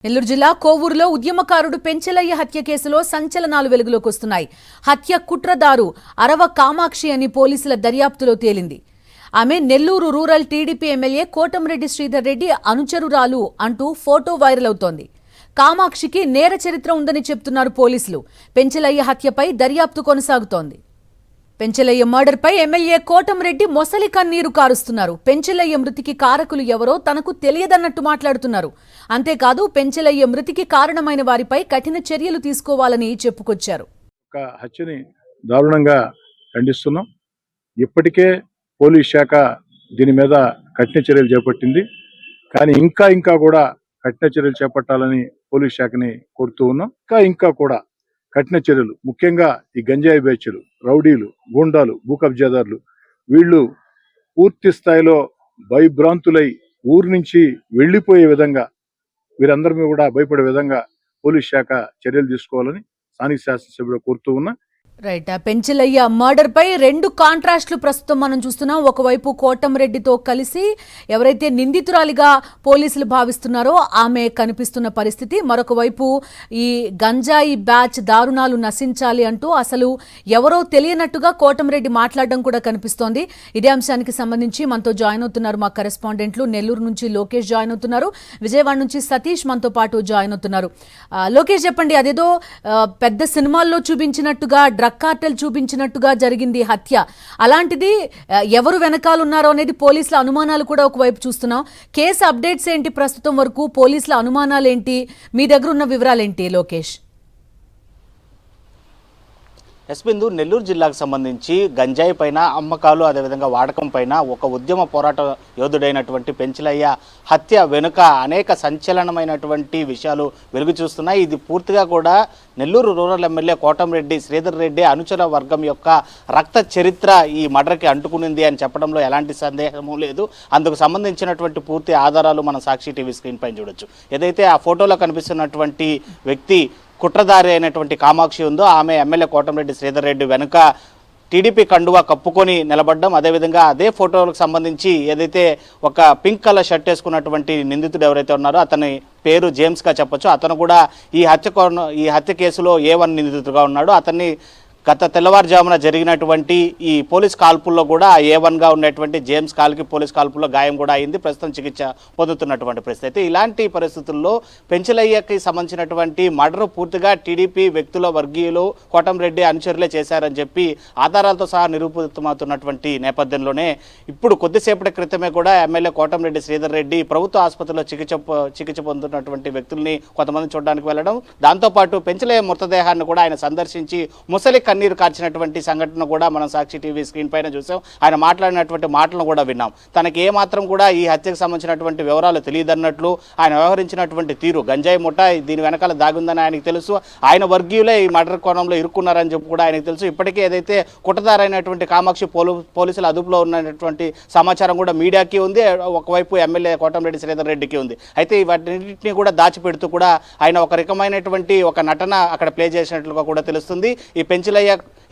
నెల్లూరు జిల్లా కోవూరులో ఉద్యమకారుడు పెంచెలయ్య హత్య కేసులో సంచలనాలు వెలుగులోకి వస్తున్నాయి. హత్య కుట్రదారు అరవ కామాక్షి అని పోలీసుల దర్యాప్తులో తేలింది. ఆమె Nellore rural TDP MLA Kotamreddy Sridhar Reddy అనుచరురాలు అంటూ ఫోటో వైరల్ అవుతోంది. కామాక్షికి నేర చరిత్ర ఉందని చెప్తున్నారు పోలీసులు. పెంచెలయ్య హత్యపై దర్యాప్తు కొనసాగుతోంది. పెంచెలయ్య మర్డర్పై ఎమ్మెల్యే కోటంరెడ్డి మొసలి కన్నీరు కారుస్తున్నారు. పెంచెలయ్య మృతికి కారకులు ఎవరో తనకు తెలియదన్నట్టు మాట్లాడుతున్నారు. అంతేకాదు పెంచెలయ్య మృతికి కారణమైన వారిపై కఠిన చర్యలు తీసుకోవాలని చెప్పుకొచ్చారు. హత్యని దారుణంగా ఖండిస్తున్నాం. ఇప్పటికే పోలీస్ శాఖ దీని మీద కఠిన చర్యలు చేపట్టింది. కానీ ఇంకా కూడా కఠిన చర్యలు చేపట్టాలని పోలీస్ శాఖని కోరుతూ ఉన్నాం. ఇంకా కూడా కఠిన చర్యలు, ముఖ్యంగా ఈ గంజాయి బ్యాచ్లు, రౌడీలు, గూండాలు, భూ కబ్జాదారులు వీళ్ళు పూర్తి స్థాయిలో భయభ్రాంతులై ఊరు నుంచి వెళ్లిపోయే విధంగా, వీరందరి కూడా భయపడే విధంగా పోలీస్ శాఖ చర్యలు తీసుకోవాలని స్థానిక శాసనసభ్యులు కోరుతూ ఉన్నా. రైట్. పెంచెలయ్య మర్డర్ పై రెండు కాంట్రాస్ట్లు ప్రస్తుతం మనం చూస్తున్నాం. ఒకవైపు కోటంరెడ్డితో కలిసి ఎవరైతే నిందితురాలిగా పోలీసులు భావిస్తున్నారో ఆమె కనిపిస్తున్న పరిస్థితి, మరొక వైపు ఈ గంజాయి బ్యాచ్ దారుణాలు నశించాలి అంటూ అసలు ఎవరో తెలియనట్టుగా కోటంరెడ్డి మాట్లాడడం కూడా కనిపిస్తోంది. ఇదే అంశానికి సంబంధించి మనతో జాయిన్ అవుతున్నారు మా కరెస్పాండెంట్లు. నెల్లూరు నుంచి లోకేష్ జాయిన్ అవుతున్నారు, విజయవాడ నుంచి సతీష్ మనతో పాటు జాయిన్ అవుతున్నారు. లోకేష్, చెప్పండి, అదేదో పెద్ద సినిమాల్లో చూపించినట్టుగా డ్రగ్ కార్టెల్ చూపించినట్టుగా జరిగింది హత్య. అలాంటిది ఎవరు వెనకాలన్నారో అనేది పోలీసుల అనుమానాలు కూడా ఒకవైపు చూస్తున్నాం. కేసు అప్డేట్స్ ఏంటి ప్రస్తుతం వరకు? పోలీసుల అనుమానాలు ఏంటి? మీ దగ్గర ఉన్న వివరాలు ఏంటి లోకేష్? బిందు, నెల్లూరు జిల్లాకు సంబంధించి గంజాయి పైన, అమ్మకాలు, అదేవిధంగా వాడకం పైన ఒక ఉద్యమ పోరాట యోధుడైనటువంటి పెంచెలయ్య హత్య వెనుక అనేక సంచలనమైనటువంటి విషయాలు వెలుగు చూస్తున్నాయి. ఇది పూర్తిగా కూడా నెల్లూరు రూరల్ ఎమ్మెల్యే కోటంరెడ్డి శ్రీధర్ రెడ్డి అనుచర వర్గం యొక్క రక్త చరిత్ర ఈ మర్డర్కి అంటుకునింది అని చెప్పడంలో ఎలాంటి సందేహము లేదు. అందుకు సంబంధించినటువంటి పూర్తి ఆధారాలు మనం సాక్షి టీవీ స్క్రీన్ పైన చూడొచ్చు. ఏదైతే ఆ ఫోటోలో కనిపిస్తున్నటువంటి వ్యక్తి కుట్రదారి అయినటువంటి కామాక్షి ఉందో ఆమె ఎమ్మెల్యే కోటంరెడ్డి శ్రీధర్ రెడ్డి వెనుక టీడీపీ కండువా కప్పుకొని నిలబడ్డం, అదేవిధంగా అదే ఫోటోలకు సంబంధించి ఏదైతే ఒక పింక్ కలర్ షర్ట్ వేసుకున్నటువంటి నిందితుడు ఎవరైతే ఉన్నారో అతని పేరు జేమ్స్గా చెప్పొచ్చు. అతను కూడా ఈ హత్య కేసులో A1 నిందితుడుగా ఉన్నాడు. అతన్ని గత తెల్లవారుజామున జరిగినటువంటి ఈ పోలీస్ కాల్పుల్లో కూడా A1గా ఉన్నటువంటి జేమ్స్ కాల్కి పోలీస్ కాల్పుల్లో గాయం కూడా అయింది. ప్రస్తుతం చికిత్స పొందుతున్నటువంటి పరిస్థితి. ఇలాంటి పరిస్థితుల్లో పెంచెలయ్యకి సంబంధించినటువంటి మర్డర్ పూర్తిగా టీడీపీ వ్యక్తుల, వర్గీయులు, కోటంరెడ్డి అనుచరులే చేశారని చెప్పి ఆధారాలతో సహా నిరూపితమవుతున్నటువంటి నేపథ్యంలోనే ఇప్పుడు కొద్దిసేపటి క్రితమే కూడా ఎమ్మెల్యే కోటంరెడ్డి శ్రీధర్ రెడ్డి ప్రభుత్వ ఆసుపత్రిలో చికిత్స పొందుతున్నటువంటి వ్యక్తుల్ని కొంతమంది చూడడానికి వెళ్ళడం, దాంతోపాటు పెంచెలయ్య మృతదేహాన్ని కూడా ఆయన సందర్శించి ముసలి కన్నీరు కార్చినటువంటి సంఘటన కూడా మనం సాక్షి టీవీ స్క్రీన్ పైన చూసాం. ఆయన మాట్లాడినటువంటి మాటలను కూడా విన్నాం. తనకి ఏమాత్రం కూడా ఈ హత్యకు సంబంధించినటువంటి వివరాలు తెలియదన్నట్లు ఆయన వ్యవహరించినటువంటి తీరు, గంజాయి ముఠ దీని వెనకాల దాగుందని ఆయనకు తెలుసు. ఆయన వర్గీయులే ఈ మర్డర్ కోణంలో ఇరుక్కున్నారని చెప్పి కూడా ఆయనకు తెలుసు. ఇప్పటికే ఏదైతే కుట్రదారైనటువంటి కామాక్షి పోలీసుల అదుపులో ఉన్నటువంటి సమాచారం కూడా మీడియాకి ఉంది, ఒకవైపు ఎమ్మెల్యే కోటంరెడ్డి శ్రీధర్ రెడ్డికి ఉంది. అయితే వాటిని కూడా దాచిపెడుతూ కూడా ఆయన ఒక రకమైనటువంటి ఒక నటన అక్కడ ప్లే చేసినట్లుగా కూడా తెలుస్తుంది. ఈ పెంచెలయ్య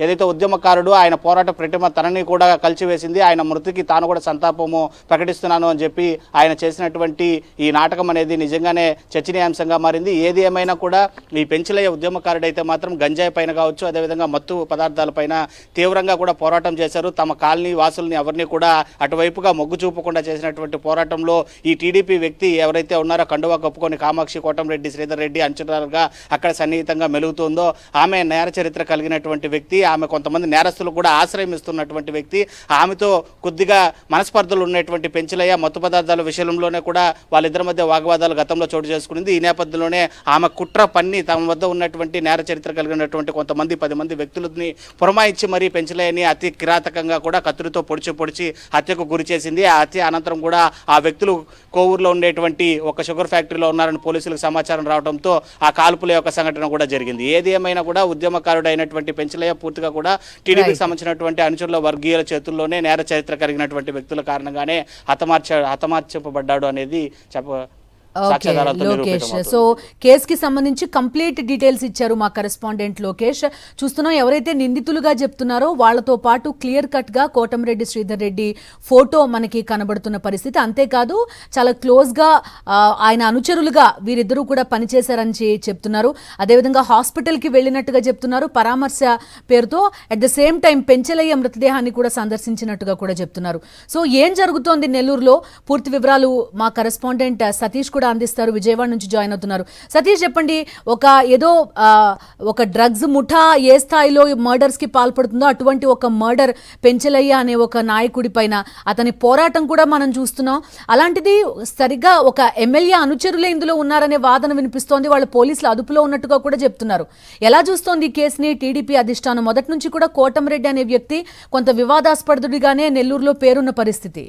ఏదైతే ఉద్యమకారుడు, ఆయన పోరాట ప్రతిమ తనని కూడా కలిసివేసింది. ఆయన మృతికి తాను కూడా సంతాపము ప్రకటిస్తున్నాను అని చెప్పి ఆయన చేసినటువంటి ఈ నాటకం అనేది నిజంగానే చర్చనీయాంశంగా మారింది. ఏది ఏమైనా కూడా ఈ పెంచెలయ్య ఉద్యమకారుడు అయితే మాత్రం గంజాయి పైన కావచ్చు, అదేవిధంగా మత్తు పదార్థాలపైన తీవ్రంగా కూడా పోరాటం చేశారు. తమ కాలనీ వాసుల్ని ఎవరిని కూడా అటువైపుగా మొగ్గు చూపకుండా చేసినటువంటి పోరాటంలో ఈ టీడీపీ వ్యక్తి ఎవరైతే ఉన్నారో కండువా కప్పుకొని కామాక్షి కోటంరెడ్డి శ్రీధర్ రెడ్డి అంచురాలుగా అక్కడ సన్నిహితంగా మెలుగుతుందో ఆమె నేర చరిత్ర కలిగినటువంటి వ్యక్తి, ఆమె కొంతమంది నేరస్తులు కూడా ఆశ్రయం ఇస్తున్నటువంటి వ్యక్తి. ఆమెతో కొద్దిగా మనస్పర్ధలు ఉన్నటువంటి పెంచెలయ్య మత్తు పదార్థాల విషయంలోనే కూడా వాళ్ళిద్దరి మధ్య వాగ్వాదాలు గతంలో చోటు చేసుకునింది. ఈ నేపథ్యంలోనే ఆమె కుట్ర పన్ని తమ వద్ద ఉన్నటువంటి నేర చరిత్ర కలిగినటువంటి కొంతమంది 10 మంది వ్యక్తులని పురమాయించి మరీ పెంచెలయ్యని అతి కిరాతకంగా కూడా కత్తిరితో పొడిచి హత్యకు గురి చేసింది. ఆ హత్య అనంతరం కూడా ఆ వ్యక్తులు కోవూరులో ఉండేటువంటి ఒక షుగర్ ఫ్యాక్టరీలో ఉన్నారని పోలీసులకు సమాచారం రావడంతో ఆ కాల్పుల యొక్క సంఘటన కూడా జరిగింది. ఏది ఏమైనా కూడా ఉద్యమకారుడు అయినటువంటి పెంచెలయ్య పూర్తిగా కూడా టీడీపీకి సంబంధించినటువంటి అనుచరుల, వర్గీయుల చేతుల్లోనే నేర చరిత్ర కలిగినటువంటి వ్యక్తుల కారణంగానే హతమార్చబడ్డాడు అనేది సాక్ష్యాధారాలతో లోకేష్, నిరూపితమవుతుంది. సో కేసుకి సంబంధించి కంప్లీట్ డీటెయిల్స్ ఇచ్చారు మా కరెస్పాండెంట్ లోకేష్. చూస్తున్నాం ఎవరైతే నిందితులుగా చెప్తున్నారో వాళ్ళతో పాటు క్లియర్ కట్ గా కోటమిరెడ్డి శ్రీధర్ రెడ్డి ఫోటో మనకి కనబడుతున్న పరిస్థితి. అంతేకాదు చాలా క్లోజ్ గా ఆయన అనుచరులుగా వీరిద్దరూ కూడా పనిచేశారని చెప్తున్నారు. అదేవిధంగా హాస్పిటల్ కి వెళ్ళినట్టుగా చెప్తున్నారు పరామర్శ పేరుతో. At the same time Penchalaiah మృతదేహాన్ని కూడా సందర్శించినట్టుగా కూడా చెప్తున్నారు. సో ఏం జరుగుతోంది నెల్లూరులో పూర్తి వివరాలు మా కరెస్పాండెంట్ సతీష్ కూడా అందిస్తారు. విజయవాడ నుంచి జాయిన్ అవుతున్నారు. సతీష్ చెప్పండి, ఒక డ్రగ్స్ ముఠా ఏ స్థాయిలో మర్డర్స్ కి పాల్పడుతుందో అటువంటి ఒక మర్డర్ పెంచలయ్య అనే ఒక నాయకుడి పైన అతని పోరాటం కూడా మనం చూస్తున్నాం. అలాంటిది సరిగ్గా ఒక ఎమ్మెల్యే అనుచరులే ఇందులో ఉన్నారనే వాదన వినిపిస్తోంది. వాళ్ళు పోలీసులు అదుపులో ఉన్నట్టుగా కూడా చెప్తున్నారు. ఎలా చూస్తోంది ఈ కేసుని టీడీపీ అధిష్టానం? మొదటి నుంచి కూడా కోటమిరెడ్డి అనే వ్యక్తి కొంత వివాదాస్పదుడిగానే నెల్లూరులో పేరున్న పరిస్థితి.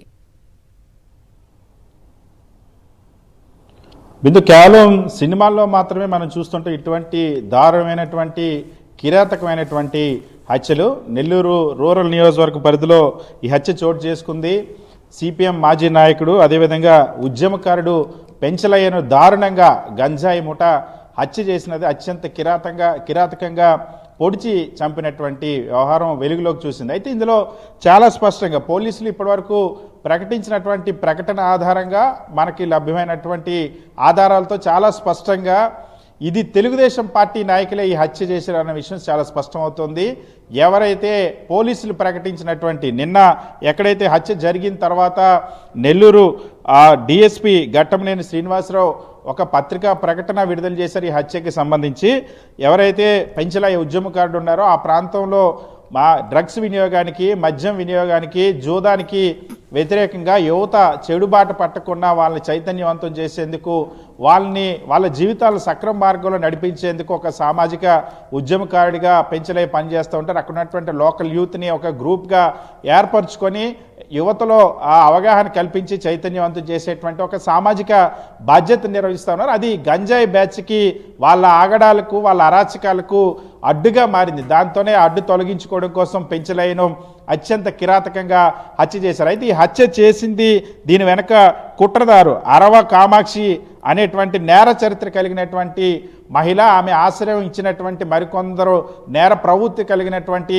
బిందు, కేవలం సినిమాల్లో మాత్రమే మనం చూస్తుంటే ఇటువంటి దారుణమైనటువంటి కిరాతకమైనటువంటి హత్యలు నెల్లూరు రూరల్ నియోజకవర్గ పరిధిలో ఈ హత్య చోటు చేసుకుంది. సిపిఎం మాజీ నాయకుడు అదేవిధంగా ఉద్యమకారుడు పెంచలయ్యను దారుణంగా గంజాయి ముఠ హత్య చేసినది అత్యంత కిరాతకంగా పొడిచి చంపినటువంటి వ్యవహారం వెలుగులోకి చూసింది. అయితే ఇందులో చాలా స్పష్టంగా పోలీసులు ఇప్పటివరకు ప్రకటించినటువంటి ప్రకటన ఆధారంగా మనకి లభ్యమైనటువంటి ఆధారాలతో చాలా స్పష్టంగా ఇది తెలుగుదేశం పార్టీ నాయకులే ఈ హత్య చేశారన్న విషయం చాలా స్పష్టమవుతోంది. ఎవరైతే పోలీసులు ప్రకటించినటువంటి నిన్న ఎక్కడైతే హత్య జరిగిన తర్వాత నెల్లూరు డిఎస్పీ ఘట్టమనేని శ్రీనివాసరావు ఒక పత్రికా ప్రకటన విడుదల చేశారు ఈ హత్యకి సంబంధించి. ఎవరైతే పెంచలయ్య ఉద్యమకారుడు ఉన్నారో ఆ ప్రాంతంలో డ్రగ్స్ వినియోగానికి, మద్యం వినియోగానికి, జూదానికి వ్యతిరేకంగా యువత చెడుబాట పట్టకుండా వాళ్ళని చైతన్యవంతం చేసేందుకు, వాళ్ళ జీవితాలు సక్రమ మార్గంలో నడిపించేందుకు ఒక సామాజిక ఉద్యమకారుడిగా పెంచలయ్య పనిచేస్తూ ఉంటారు. అక్కడ ఉన్నటువంటి లోకల్ యూత్ని ఒక గ్రూప్గా ఏర్పరచుకొని యువతలో ఆ అవగాహన కల్పించి చైతన్యవంతం చేసేటువంటి ఒక సామాజిక బాధ్యత నిర్వహిస్తూ ఉన్నారు. అది గంజాయి బ్యాచ్కి వాళ్ళ ఆగడాలకు, వాళ్ళ అరాచకాలకు అడ్డుగా మారింది. దాంతోనే అడ్డు తొలగించుకోవడం కోసం పెంచలయ్యను అత్యంత కిరాతకంగా హత్య చేశారు. అయితే ఈ హత్య చేసింది, దీని వెనక కుట్రదారు అరవ కామాక్షి అనేటువంటి నేర చరిత్ర కలిగినటువంటి మహిళ, ఆమె ఆశ్రయం ఇచ్చినటువంటి మరికొందరు నేర ప్రవృత్తి కలిగినటువంటి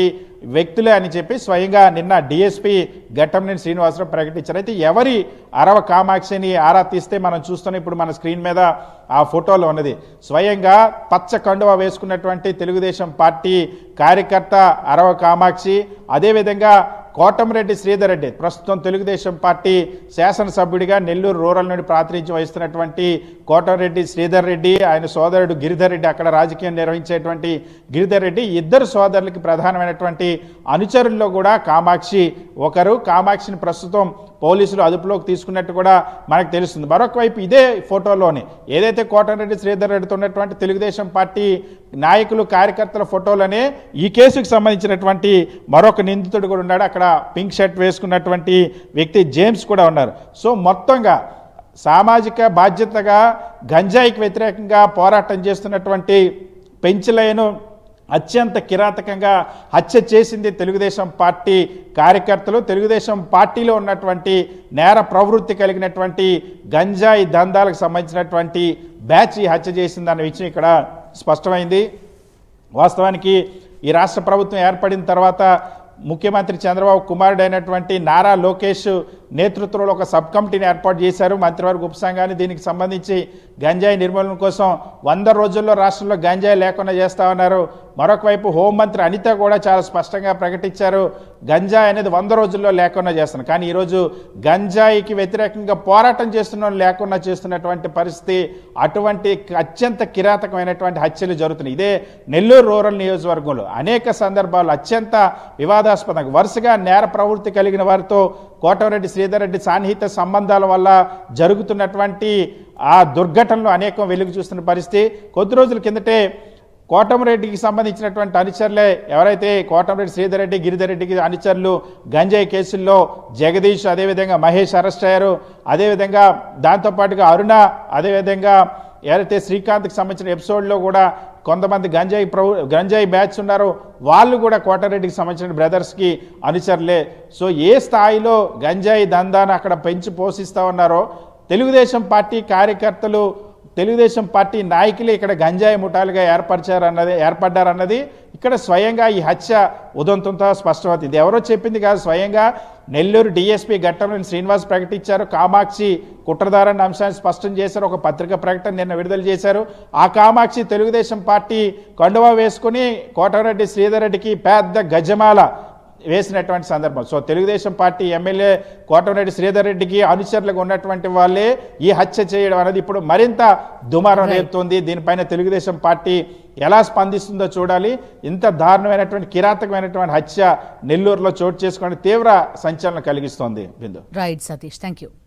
వ్యక్తులే అని చెప్పి స్వయంగా నిన్న డిఎస్పీ ఘట్టమనేని శ్రీనివాసరావు ప్రకటించారు. అయితే ఎవరి అరవ కామాక్షిని ఆరా తీస్తే మనం చూస్తున్నాం, ఇప్పుడు మన స్క్రీన్ మీద ఆ ఫోటోలో ఉన్నది స్వయంగా పచ్చ కండువా వేసుకున్నటువంటి తెలుగుదేశం పార్టీ కార్యకర్త అరవ కామాక్షి. అదేవిధంగా కోటమిరెడ్డి శ్రీధర్ రెడ్డి ప్రస్తుతం తెలుగుదేశం పార్టీ శాసనసభ్యుడిగా నెల్లూరు రూరల్ నుండి ప్రాతినిధ్యం వహిస్తున్నటువంటి కోటమిరెడ్డి శ్రీధర్ రెడ్డి, ఆయన సోదరుడు గిరిధర్ రెడ్డి, అక్కడ రాజకీయం నిర్వహించేటువంటి గిరిధర్ రెడ్డి, ఇద్దరు సోదరులకి ప్రధానమైనటువంటి అనుచరుల్లో కూడా కామాక్షి ఒకరు. కామాక్షిని ప్రస్తుతం పోలీసులు అదుపులోకి తీసుకున్నట్టు కూడా మనకు తెలుస్తుంది. మరొక వైపు ఇదే ఫోటోలోని ఏదైతే కోటమిరెడ్డి శ్రీధర్ రెడ్డితో ఉన్నటువంటి తెలుగుదేశం పార్టీ నాయకులు, కార్యకర్తల ఫోటోలనే ఈ కేసుకు సంబంధించినటువంటి మరొక నిందితుడు కూడా ఉన్నాడు. అక్కడ పింక్ షర్ట్ వేసుకున్నటువంటి వ్యక్తి జేమ్స్ కూడా ఉన్నారు. సో మొత్తంగా సామాజిక బాధ్యతగా గంజాయికి వ్యతిరేకంగా పోరాటం చేస్తున్నటువంటి పెంచలయ్యను అత్యంత కిరాతకంగా హత్య చేసింది తెలుగుదేశం పార్టీ కార్యకర్తలు. తెలుగుదేశం పార్టీలో ఉన్నటువంటి నేర ప్రవృత్తి కలిగినటువంటి గంజాయి దందాలకు సంబంధించినటువంటి బ్యాచ్ ఈ హత్య చేసిందన్న విషయం ఇక్కడ స్పష్టమైంది. వాస్తవానికి ఈ రాష్ట్ర ప్రభుత్వం ఏర్పడిన తర్వాత ముఖ్యమంత్రి చంద్రబాబు కుమారుడు అయినటువంటి నారా లోకేష్ నేతృత్వంలో ఒక సబ్ కమిటీని ఏర్పాటు చేశారు, మంత్రివర్గ ఉపసంఘాన్ని. దీనికి సంబంధించి గంజాయి నిర్మూలన కోసం 100 రోజుల్లో రాష్ట్రంలో గంజాయి లేకుండా చేస్తామన్నారు. మరొక వైపు హోంమంత్రి అనిత కూడా చాలా స్పష్టంగా ప్రకటించారు, గంజాయి అనేది 100 రోజుల్లో లేకుండా చేస్తాను. కానీ ఈరోజు గంజాయికి వ్యతిరేకంగా పోరాటం చేస్తున్న లేకుండా చేస్తున్నటువంటి పరిస్థితి, అటువంటి అత్యంత కిరాతకమైనటువంటి హత్యలు జరుగుతున్నాయి. ఇదే నెల్లూరు రూరల్ నియోజకవర్గంలో అనేక సందర్భాల్లో అత్యంత వివాదాస్పదంగా వరుసగా నేర ప్రవృత్తి కలిగిన వారితో కోటమిరెడ్డి శ్రీధర్ రెడ్డి సాన్నిహిత సంబంధాల వల్ల జరుగుతున్నటువంటి ఆ దుర్ఘటనలు అనేకం వెలుగు చూస్తున్న పరిస్థితి. కొద్ది రోజుల కిందటే కోటమిరెడ్డికి సంబంధించినటువంటి అనుచరులే ఎవరైతే కోటమిరెడ్డి శ్రీధర్ రెడ్డి, గిరిధర్ రెడ్డికి అనుచరులు గంజాయి కేసుల్లో జగదీష్, అదేవిధంగా మహేష్ అరెస్ట్ అయ్యారు. అదేవిధంగా దాంతోపాటుగా అరుణ, అదేవిధంగా ఎవరైతే శ్రీకాంత్కి సంబంధించిన ఎపిసోడ్లో కూడా కొంతమంది గంజాయి బ్యాచ్ ఉన్నారో వాళ్ళు కూడా కోటారెడ్డికి సంబంధించిన బ్రదర్స్కి అనుచరులే. సో ఏ స్థాయిలో గంజాయి దందాను అక్కడ పెంచి పోషిస్తూ ఉన్నారో తెలుగుదేశం పార్టీ కార్యకర్తలు తెలుగుదేశం పార్టీ నాయకులే ఇక్కడ గంజాయి ముఠాలుగా ఏర్పడ్డారన్నది ఇక్కడ స్వయంగా ఈ హత్య ఉదంతంతో స్పష్టమవుతుంది. ఇది ఎవరో చెప్పింది కాదు, స్వయంగా నెల్లూరు డిఎస్పీ ఘట్టంలోని శ్రీనివాస్ ప్రకటించారు. కామాక్షి కుట్రదారన్న అంశాన్ని స్పష్టం చేశారు. ఒక పత్రిక ప్రకటన నిన్న విడుదల చేశారు. ఆ కామాక్షి తెలుగుదేశం పార్టీ కండువా వేసుకుని కోటమిరెడ్డి శ్రీధర్ రెడ్డికి పెద్ద గజమాల వేసినటువంటి సందర్భం. So Telugu Desam party MLA Kotamreddy Sridhar రెడ్డికి అనుచరులుగా ఉన్నటువంటి వాళ్ళే ఈ హత్య చేయడం అనేది ఇప్పుడు మరింత దుమారం రేపుతోంది. దీనిపైన తెలుగుదేశం పార్టీ ఎలా స్పందిస్తుందో చూడాలి. ఇంత దారుణమైనటువంటి కిరాతకమైనటువంటి హత్య నెల్లూరులో చోటు చేసుకుని తీవ్ర సంచలనం కలిగిస్తోంది. Bindu. Right Satish, thank you.